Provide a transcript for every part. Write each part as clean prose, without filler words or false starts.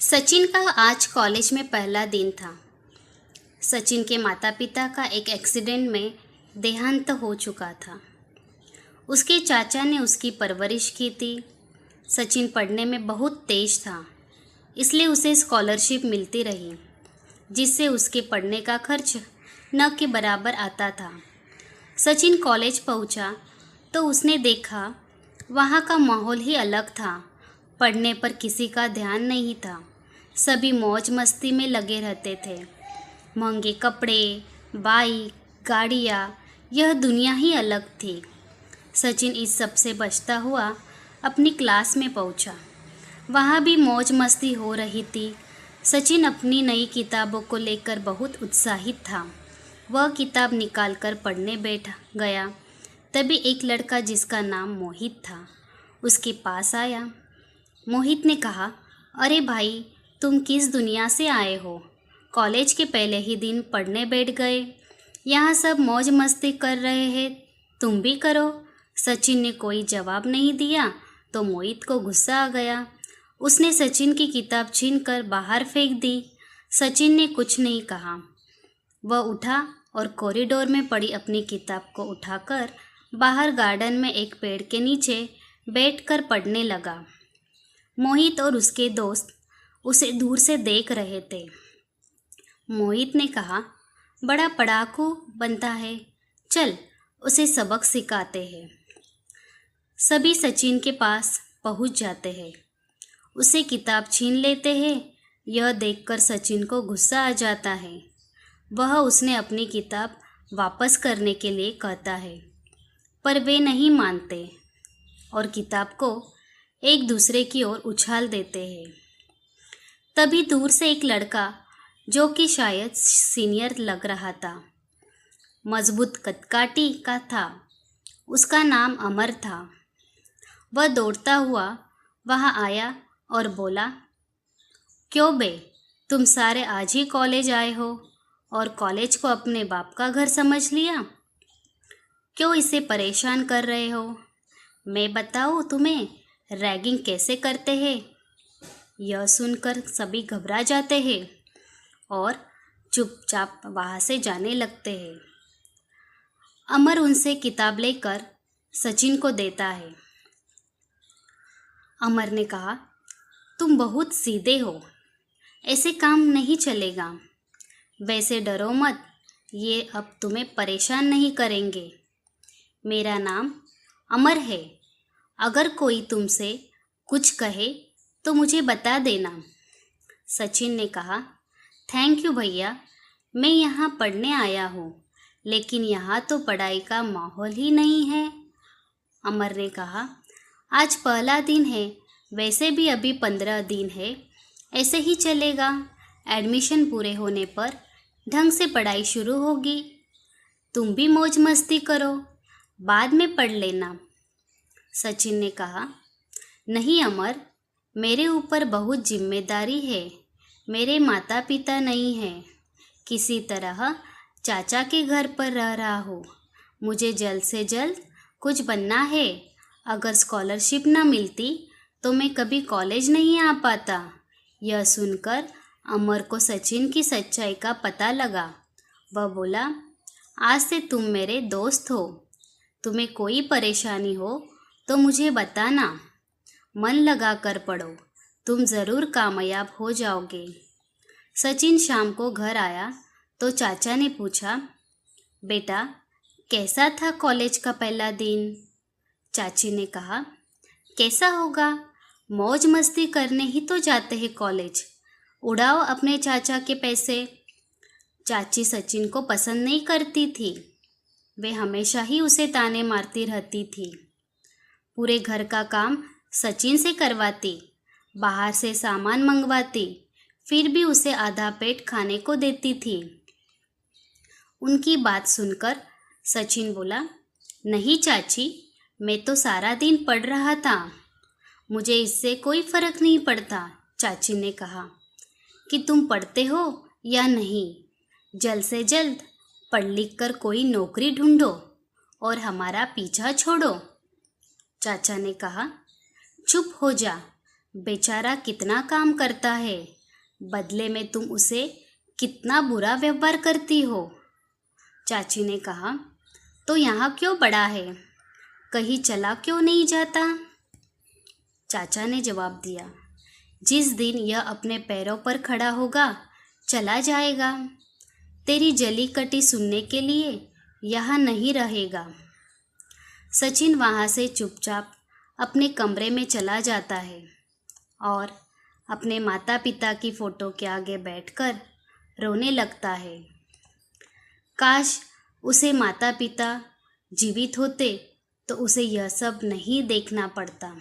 सचिन का आज कॉलेज में पहला दिन था। सचिन के माता पिता का एक एक्सीडेंट में देहांत हो चुका था। उसके चाचा ने उसकी परवरिश की थी। सचिन पढ़ने में बहुत तेज था, इसलिए उसे स्कॉलरशिप मिलती रही, जिससे उसके पढ़ने का खर्च न के बराबर आता था। सचिन कॉलेज पहुंचा तो उसने देखा वहाँ का माहौल ही अलग था। पढ़ने पर किसी का ध्यान नहीं था, सभी मौज मस्ती में लगे रहते थे। महंगे कपड़े, बाइक, गाड़ियाँ, यह दुनिया ही अलग थी। सचिन इस सब से बचता हुआ अपनी क्लास में पहुंचा। वहाँ भी मौज मस्ती हो रही थी। सचिन अपनी नई किताबों को लेकर बहुत उत्साहित था। वह किताब निकालकर पढ़ने बैठ गया। तभी एक लड़का जिसका नाम मोहित था उसके पास आया। मोहित ने कहा, अरे भाई, तुम किस दुनिया से आए हो? कॉलेज के पहले ही दिन पढ़ने बैठ गए। यहाँ सब मौज मस्ती कर रहे हैं, तुम भी करो। सचिन ने कोई जवाब नहीं दिया तो मोहित को गुस्सा आ गया। उसने सचिन की किताब छीनकर बाहर फेंक दी। सचिन ने कुछ नहीं कहा। वह उठा और कॉरिडोर में पड़ी अपनी किताब को उठाकर बाहर गार्डन में एक पेड़ के नीचे बैठकर पढ़ने लगा। मोहित और उसके दोस्त उसे दूर से देख रहे थे। मोहित ने कहा, बड़ा पढ़ाकू बनता है, चल उसे सबक सिखाते हैं। सभी सचिन के पास पहुंच जाते हैं, उसे किताब छीन लेते हैं। यह देखकर सचिन को गुस्सा आ जाता है। वह उसने अपनी किताब वापस करने के लिए कहता है, पर वे नहीं मानते और किताब को एक दूसरे की ओर उछाल देते हैं। तभी दूर से एक लड़का, जो कि शायद सीनियर लग रहा था, मजबूत कदकाठी का था, उसका नाम अमर था। वह दौड़ता हुआ वहाँ आया और बोला, क्यों बे, तुम सारे आज ही कॉलेज आए हो और कॉलेज को अपने बाप का घर समझ लिया? क्यों इसे परेशान कर रहे हो? मैं बताऊँ तुम्हें रैगिंग कैसे करते हैं? यह सुनकर सभी घबरा जाते हैं और चुपचाप वहाँ से जाने लगते हैं। अमर उनसे किताब लेकर सचिन को देता है। अमर ने कहा, तुम बहुत सीधे हो, ऐसे काम नहीं चलेगा। वैसे डरो मत, ये अब तुम्हें परेशान नहीं करेंगे। मेरा नाम अमर है। अगर कोई तुमसे कुछ कहे तो मुझे बता देना। सचिन ने कहा, थैंक यू भैया, मैं यहाँ पढ़ने आया हूँ, लेकिन यहाँ तो पढ़ाई का माहौल ही नहीं है। अमर ने कहा, आज पहला दिन है, वैसे भी अभी 15 दिन है, ऐसे ही चलेगा। एडमिशन पूरे होने पर ढंग से पढ़ाई शुरू होगी। तुम भी मौज मस्ती करो, बाद में पढ़ लेना। सचिन ने कहा, नहीं अमर, मेरे ऊपर बहुत जिम्मेदारी है। मेरे माता पिता नहीं हैं, किसी तरह चाचा के घर पर रह रहा हूँ। मुझे जल्द से जल्द कुछ बनना है। अगर स्कॉलरशिप न मिलती तो मैं कभी कॉलेज नहीं आ पाता। यह सुनकर अमर को सचिन की सच्चाई का पता लगा। वह बोला, आज से तुम मेरे दोस्त हो। तुम्हें कोई परेशानी हो तो मुझे बताना। मन लगा कर पढ़ो, तुम ज़रूर कामयाब हो जाओगे। सचिन शाम को घर आया तो चाचा ने पूछा, बेटा कैसा था कॉलेज का पहला दिन? चाची ने कहा, कैसा होगा, मौज मस्ती करने ही तो जाते हैं कॉलेज, उड़ाओ अपने चाचा के पैसे। चाची सचिन को पसंद नहीं करती थी, वे हमेशा ही उसे ताने मारती रहती थी। पूरे घर का काम सचिन से करवाती, बाहर से सामान मंगवाती, फिर भी उसे आधा पेट खाने को देती थी। उनकी बात सुनकर सचिन बोला, नहीं चाची, मैं तो सारा दिन पढ़ रहा था, मुझे इससे कोई फ़र्क नहीं पड़ता। चाची ने कहा कि तुम पढ़ते हो या नहीं, जल्द से जल्द पढ़ लिख कर कोई नौकरी ढूंढो और हमारा पीछा छोड़ो। चाचा ने कहा, चुप हो जा, बेचारा कितना काम करता है, बदले में तुम उसे कितना बुरा व्यवहार करती हो। चाची ने कहा, तो यहाँ क्यों पड़ा है, कहीं चला क्यों नहीं जाता? चाचा ने जवाब दिया, जिस दिन यह अपने पैरों पर खड़ा होगा चला जाएगा। तेरी जली कटी सुनने के लिए यहाँ नहीं रहेगा। सचिन वहाँ से चुपचाप अपने कमरे में चला जाता है और अपने माता पिता की फ़ोटो के आगे बैठकर रोने लगता है। काश उसे माता पिता जीवित होते तो उसे यह सब नहीं देखना पड़ता।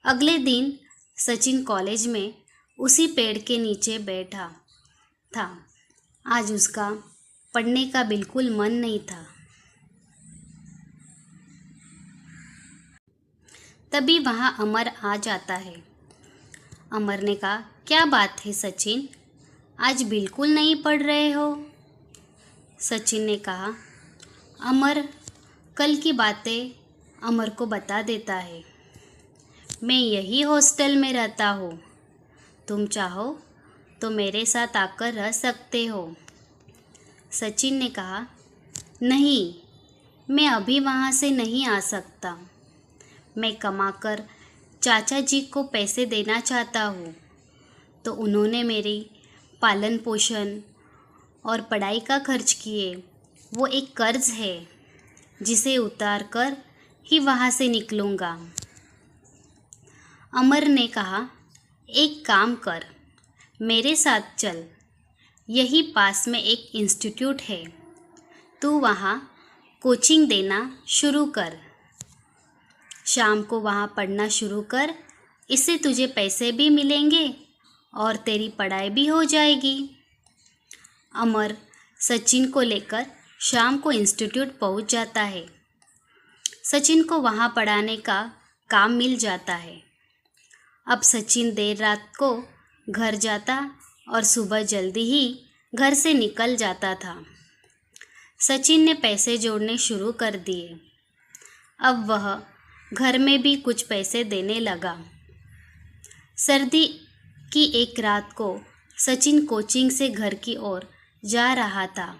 अगले दिन सचिन कॉलेज में उसी पेड़ के नीचे बैठा था। आज उसका पढ़ने का बिल्कुल मन नहीं था। तभी वहाँ अमर आ जाता है। अमर ने कहा, क्या बात है सचिन, आज बिल्कुल नहीं पढ़ रहे हो? सचिन ने कहा, अमर कल की बातें अमर को बता देता है। मैं यही हॉस्टल में रहता हूँ, तुम चाहो तो मेरे साथ आकर रह सकते हो। सचिन ने कहा, नहीं, मैं अभी वहाँ से नहीं आ सकता। मैं कमाकर चाचा जी को पैसे देना चाहता हूँ, तो उन्होंने मेरी पालन पोषण और पढ़ाई का खर्च किए। वो एक कर्ज है जिसे उतार कर ही वहाँ से निकलूँगा। अमर ने कहा, एक काम कर, मेरे साथ चल, यही पास में एक इंस्टीट्यूट है, तू वहाँ कोचिंग देना शुरू कर। शाम को वहाँ पढ़ना शुरू कर, इससे तुझे पैसे भी मिलेंगे और तेरी पढ़ाई भी हो जाएगी। अमर सचिन को लेकर शाम को इंस्टीट्यूट पहुँच जाता है। सचिन को वहाँ पढ़ाने का काम मिल जाता है। अब सचिन देर रात को घर जाता और सुबह जल्दी ही घर से निकल जाता था। सचिन ने पैसे जोड़ने शुरू कर दिए। अब वह घर में भी कुछ पैसे देने लगा। सर्दी की एक रात को सचिन कोचिंग से घर की ओर जा रहा था।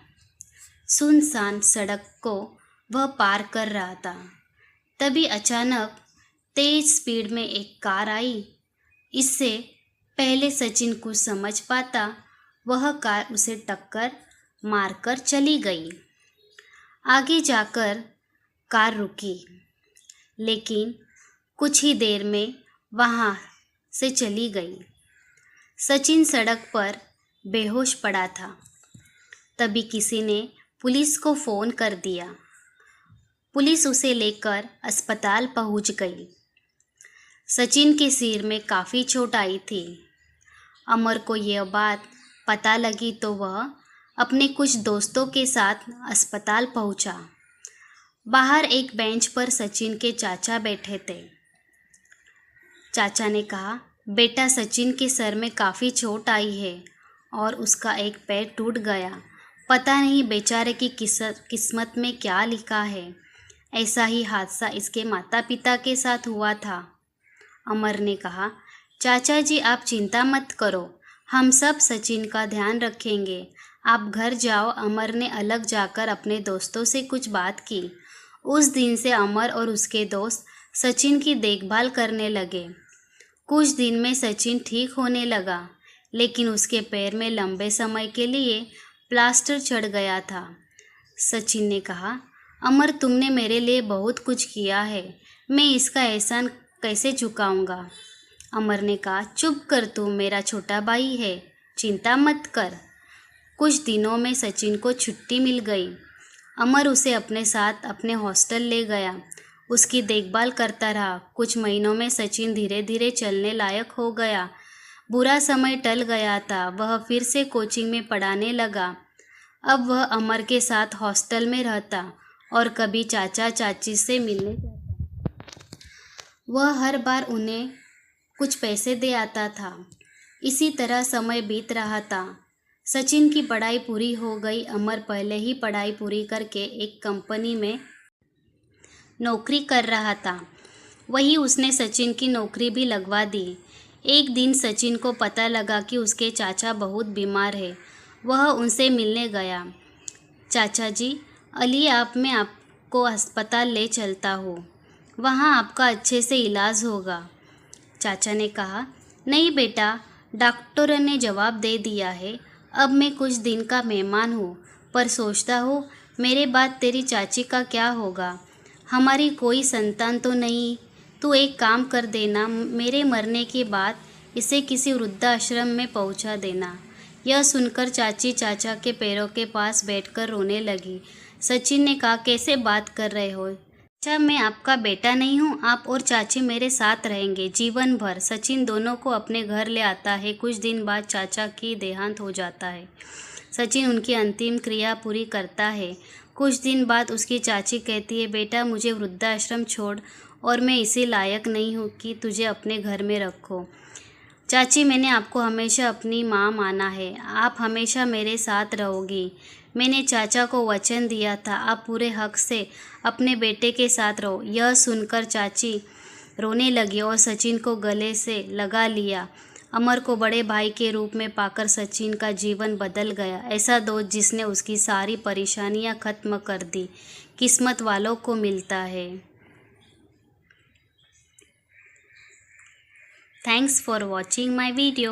सुनसान सड़क को वह पार कर रहा था। तभी अचानक तेज स्पीड में एक कार आई। इससे पहले सचिन कुछ समझ पाता, वह कार उसे टक्कर मारकर चली गई। आगे जाकर कार रुकी, लेकिन कुछ ही देर में वहाँ से चली गई। सचिन सड़क पर बेहोश पड़ा था। तभी किसी ने पुलिस को फ़ोन कर दिया। पुलिस उसे लेकर अस्पताल पहुँच गई। सचिन के सिर में काफ़ी चोट आई थी। अमर को यह बात पता लगी तो वह अपने कुछ दोस्तों के साथ अस्पताल पहुँचा। बाहर एक बेंच पर सचिन के चाचा बैठे थे। चाचा ने कहा, बेटा, सचिन के सर में काफ़ी चोट आई है और उसका एक पैर टूट गया। पता नहीं बेचारे की किस्मत में क्या लिखा है। ऐसा ही हादसा इसके माता पिता के साथ हुआ था। अमर ने कहा, चाचा जी आप चिंता मत करो, हम सब सचिन का ध्यान रखेंगे। आप घर जाओ। अमर ने अलग जाकर अपने दोस्तों से कुछ बात की। उस दिन से अमर और उसके दोस्त सचिन की देखभाल करने लगे। कुछ दिन में सचिन ठीक होने लगा, लेकिन उसके पैर में लंबे समय के लिए प्लास्टर चढ़ गया था। सचिन ने कहा, अमर तुमने मेरे लिए बहुत कुछ किया है, मैं इसका एहसान कैसे चुकाऊंगा? अमर ने कहा, चुप कर, तू मेरा छोटा भाई है, चिंता मत कर। कुछ दिनों में सचिन को छुट्टी मिल गई। अमर उसे अपने साथ अपने हॉस्टल ले गया, उसकी देखभाल करता रहा। कुछ महीनों में सचिन धीरे धीरे चलने लायक हो गया। बुरा समय टल गया था। वह फिर से कोचिंग में पढ़ाने लगा। अब वह अमर के साथ हॉस्टल में रहता और कभी चाचा चाची से मिलने जाता। वह हर बार उन्हें कुछ पैसे दे आता था। इसी तरह समय बीत रहा था। सचिन की पढ़ाई पूरी हो गई। अमर पहले ही पढ़ाई पूरी करके एक कंपनी में नौकरी कर रहा था। वहीं उसने सचिन की नौकरी भी लगवा दी। एक दिन सचिन को पता लगा कि उसके चाचा बहुत बीमार है। वह उनसे मिलने गया। चाचा जी, अली आप मैं आपको अस्पताल ले चलता हूँ, वहाँ आपका अच्छे से इलाज होगा। चाचा ने कहा, नहीं बेटा, डॉक्टर ने जवाब दे दिया है। अब मैं कुछ दिन का मेहमान हूँ, पर सोचता हूँ मेरे बाद तेरी चाची का क्या होगा। हमारी कोई संतान तो नहीं। तू एक काम कर देना, मेरे मरने के बाद इसे किसी वृद्धाश्रम में पहुँचा देना। यह सुनकर चाची चाचा के पैरों के पास बैठकर रोने लगी। सचिन ने कहा, कैसे बात कर रहे हो? अच्छा, मैं आपका बेटा नहीं हूँ? आप और चाची मेरे साथ रहेंगे जीवन भर। सचिन दोनों को अपने घर ले आता है। कुछ दिन बाद चाचा की देहांत हो जाता है। सचिन उनकी अंतिम क्रिया पूरी करता है। कुछ दिन बाद उसकी चाची कहती है, बेटा मुझे वृद्धाश्रम छोड़, और मैं इसी लायक नहीं हूँ कि तुझे अपने घर में रखो। चाची, मैंने आपको हमेशा अपनी माँ माना है। आप हमेशा मेरे साथ रहोगी। मैंने चाचा को वचन दिया था, आप पूरे हक से अपने बेटे के साथ रहो। यह सुनकर चाची रोने लगी और सचिन को गले से लगा लिया। अमर को बड़े भाई के रूप में पाकर सचिन का जीवन बदल गया। ऐसा दोस्त जिसने उसकी सारी परेशानियां खत्म कर दी, किस्मत वालों को मिलता है। Thanks for watching my video.